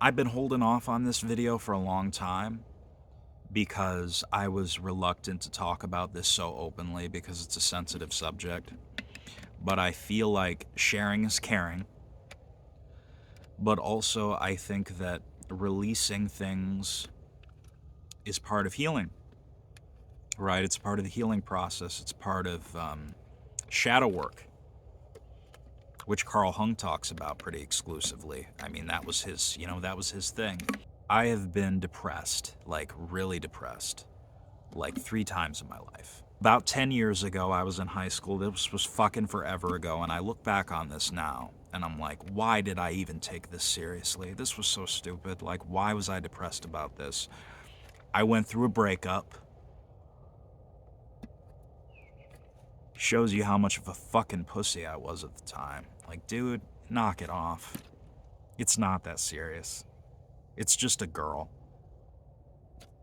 I've been holding off on this video for a long time because I was reluctant to talk about this so openly because it's a sensitive subject. But I feel like sharing is caring. But also, I think that releasing things is part of healing, right? It's part of the healing process. It's part of shadow work, which Carl Jung talks about pretty exclusively. I mean, that was his thing. I have been depressed, like really depressed, like 3 times in my life. About 10 years ago, I was in high school. This was fucking forever ago, and I look back on this now, and I'm like, why did I even take this seriously? This was so stupid. Like, why was I depressed about this? I went through a breakup. Shows you how much of a fucking pussy I was at the time. Like, dude, knock it off. It's not that serious. It's just a girl,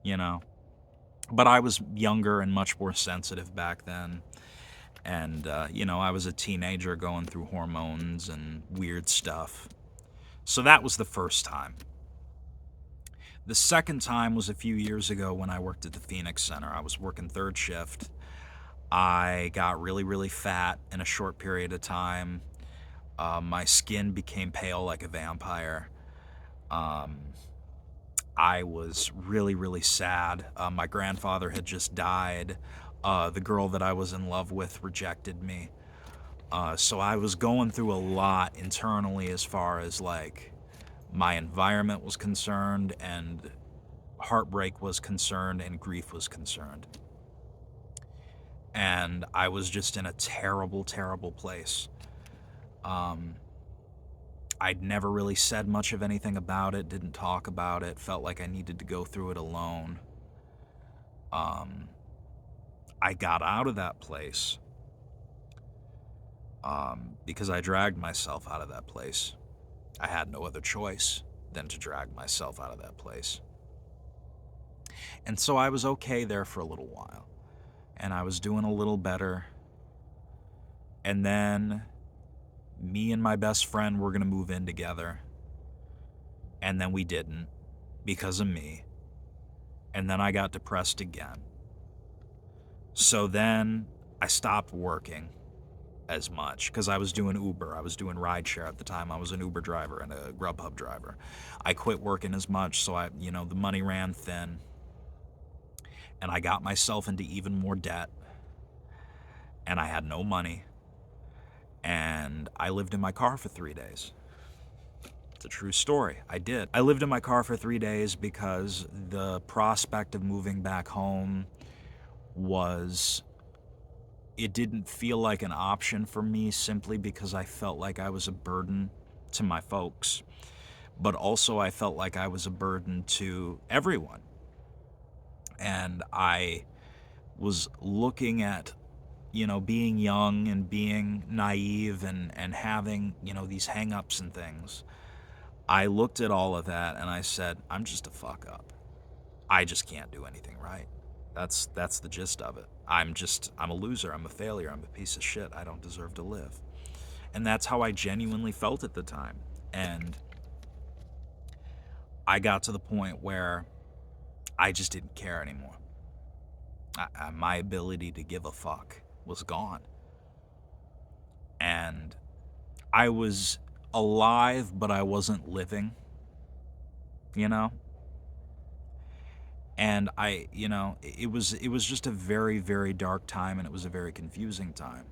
you know? But I was younger and much more sensitive back then. And, I was a teenager going through hormones and weird stuff. So that was the first time. The second time was a few years ago when I worked at the Phoenix Center. I was working third shift. I got really, really fat in a short period of time. My skin became pale like a vampire. I was really, really sad. My grandfather had just died. The girl that I was in love with rejected me. So I was going through a lot internally as far as like my environment was concerned, and heartbreak was concerned, and grief was concerned. And I was just in a terrible, terrible place. I'd never really said much of anything about it, didn't talk about it, felt like I needed to go through it alone. I got out of that place because I dragged myself out of that place. I had no other choice than to drag myself out of that place. And so I was okay there for a little while. And I was doing a little better. And then me and my best friend were going to move in together. And then we didn't because of me. And then I got depressed again. So then I stopped working as much because I was doing Uber. I was doing rideshare at the time. I was an Uber driver and a Grubhub driver. I quit working as much, so the money ran thin. And I got myself into even more debt. And I had no money. And I lived in my car for 3 days. It's a true story. I did. I lived in my car for 3 days because the prospect of moving back home it didn't feel like an option for me simply because I felt like I was a burden to my folks. But also I felt like I was a burden to everyone. And I was looking at being young and being naive and having, these hang-ups and things. I looked at all of that and I said, I'm just a fuck up. I just can't do anything right. That's the gist of it. I'm a loser. I'm a failure. I'm a piece of shit. I don't deserve to live. And that's how I genuinely felt at the time. And I got to the point where I just didn't care anymore. My ability to give a fuck was gone. And I was alive, but I wasn't living, you know? And it was just a very, very dark time, and it was a very confusing time.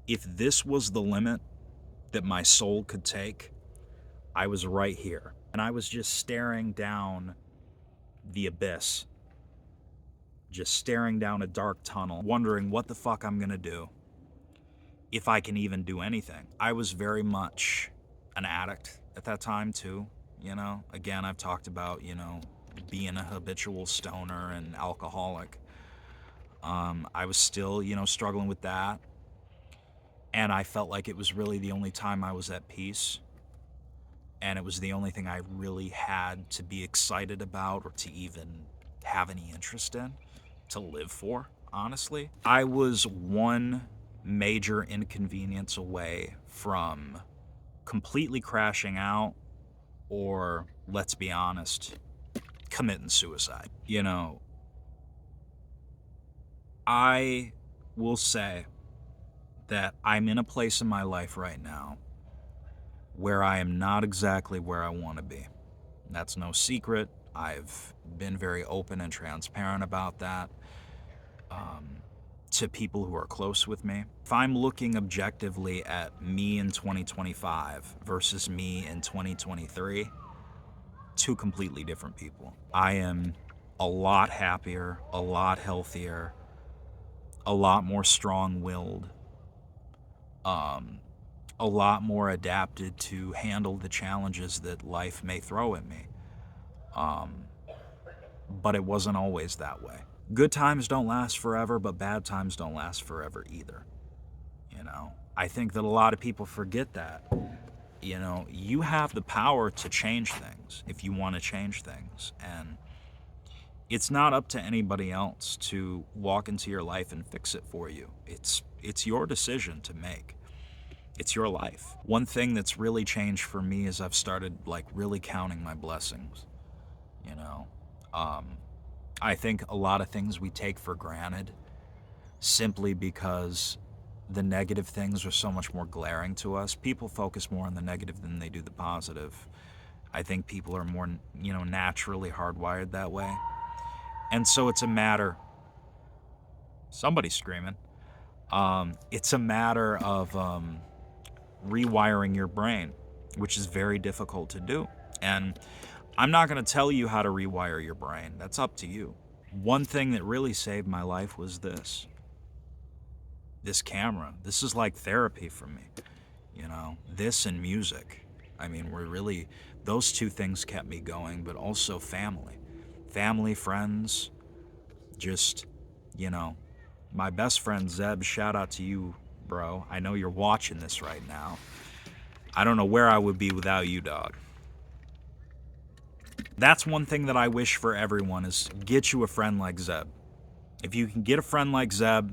If this was the limit that my soul could take, I was right here. And I was just staring down the abyss, just staring down a dark tunnel, wondering what the fuck I'm gonna do, if I can even do anything. I was very much an addict at that time too, Again, I've talked about, being a habitual stoner and alcoholic. I was still, struggling with that. And I felt like it was really the only time I was at peace. And it was the only thing I really had to be excited about or to even have any interest in, to live for, honestly. I was one major inconvenience away from completely crashing out or, let's be honest, committing suicide. You know, I will say that I'm in a place in my life right now where I am not exactly where I want to be. That's no secret. I've been very open and transparent about that to people who are close with me. If I'm looking objectively at me in 2025 versus me in 2023, two completely different people. I am a lot happier, a lot healthier, a lot more strong-willed, a lot more adapted to handle the challenges that life may throw at me. But it wasn't always that way. Good times don't last forever, but bad times don't last forever either. You know, I think that a lot of people forget that. You know, you have the power to change things if you want to change things. And it's not up to anybody else to walk into your life and fix it for you. It's your decision to make. It's your life. One thing that's really changed for me is I've started like really counting my blessings. You know, I think a lot of things we take for granted simply because the negative things are so much more glaring to us. People focus more on the negative than they do the positive. I think people are more, naturally hardwired that way. And so it's a matter, somebody's screaming. It's a matter of rewiring your brain, which is very difficult to do. And I'm not going to tell you how to rewire your brain. That's up to you. One thing that really saved my life was this camera. This is like therapy for me. This and music. I mean, those two things kept me going, but also family, friends, just, my best friend Zeb, shout out to you, bro. I know you're watching this right now. I don't know where I would be without you, dog. That's one thing that I wish for everyone is get you a friend like Zeb. If you can get a friend like Zeb,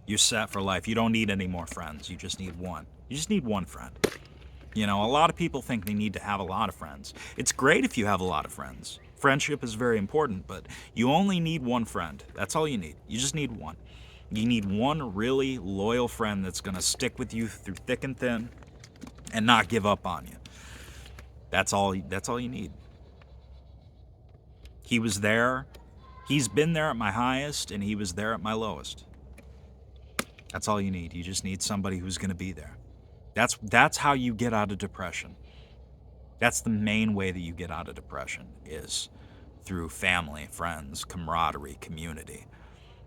you're set for life. You don't need any more friends. You just need one. You just need one friend. A lot of people think they need to have a lot of friends. It's great if you have a lot of friends. Friendship is very important, but you only need one friend. That's all you need. You just need one. You need one really loyal friend that's going to stick with you through thick and thin and not give up on you. That's all you need. He was there. He's been there at my highest, and he was there at my lowest. That's all you need. You just need somebody who's going to be there. That's how you get out of depression. That's the main way that you get out of depression is through family, friends, camaraderie, community.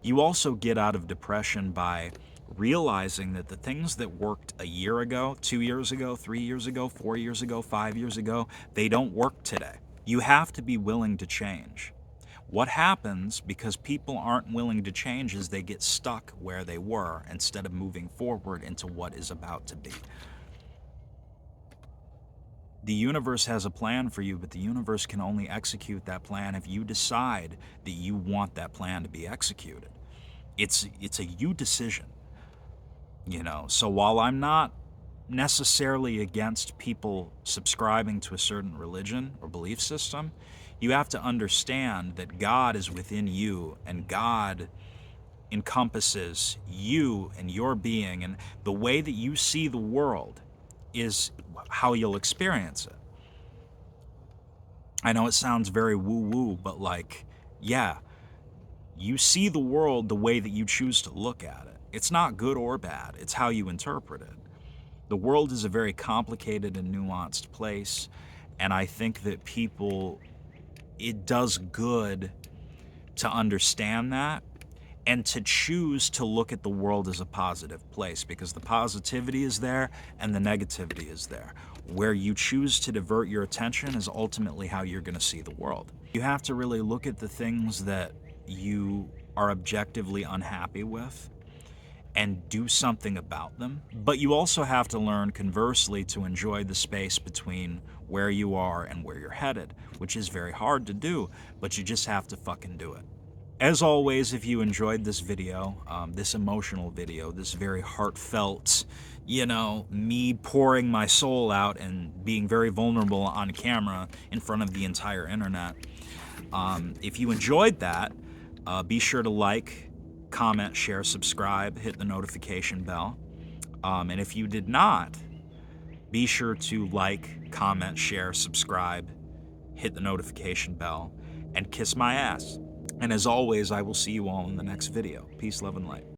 You also get out of depression by realizing that the things that worked a year ago, 2 years ago, 3 years ago, 4 years ago, 5 years ago, they don't work today. You have to be willing to change. What happens because people aren't willing to change is they get stuck where they were instead of moving forward into what is about to be. The universe has a plan for you, but the universe can only execute that plan if you decide that you want that plan to be executed. It's a you decision. So while I'm not necessarily against people subscribing to a certain religion or belief system, you have to understand that God is within you, and God encompasses you and your being, and the way that you see the world is how you'll experience it. I know it sounds very woo-woo, but you see the world the way that you choose to look at it. It's not good or bad, it's how you interpret it. The world is a very complicated and nuanced place, and I think that it does good to understand that and to choose to look at the world as a positive place, because the positivity is there and the negativity is there. Where you choose to divert your attention is ultimately how you're going to see the world. You have to really look at the things that you are objectively unhappy with and do something about them. But you also have to learn, conversely, to enjoy the space between where you are and where you're headed, which is very hard to do, but you just have to fucking do it. As always, if you enjoyed this video, this emotional video, this very heartfelt, me pouring my soul out and being very vulnerable on camera in front of the entire internet, if you enjoyed that, be sure to like, comment, share, subscribe, hit the notification bell. And if you did not, be sure to like, comment, share, subscribe, hit the notification bell, and kiss my ass. And as always, I will see you all in the next video. Peace, love, and light.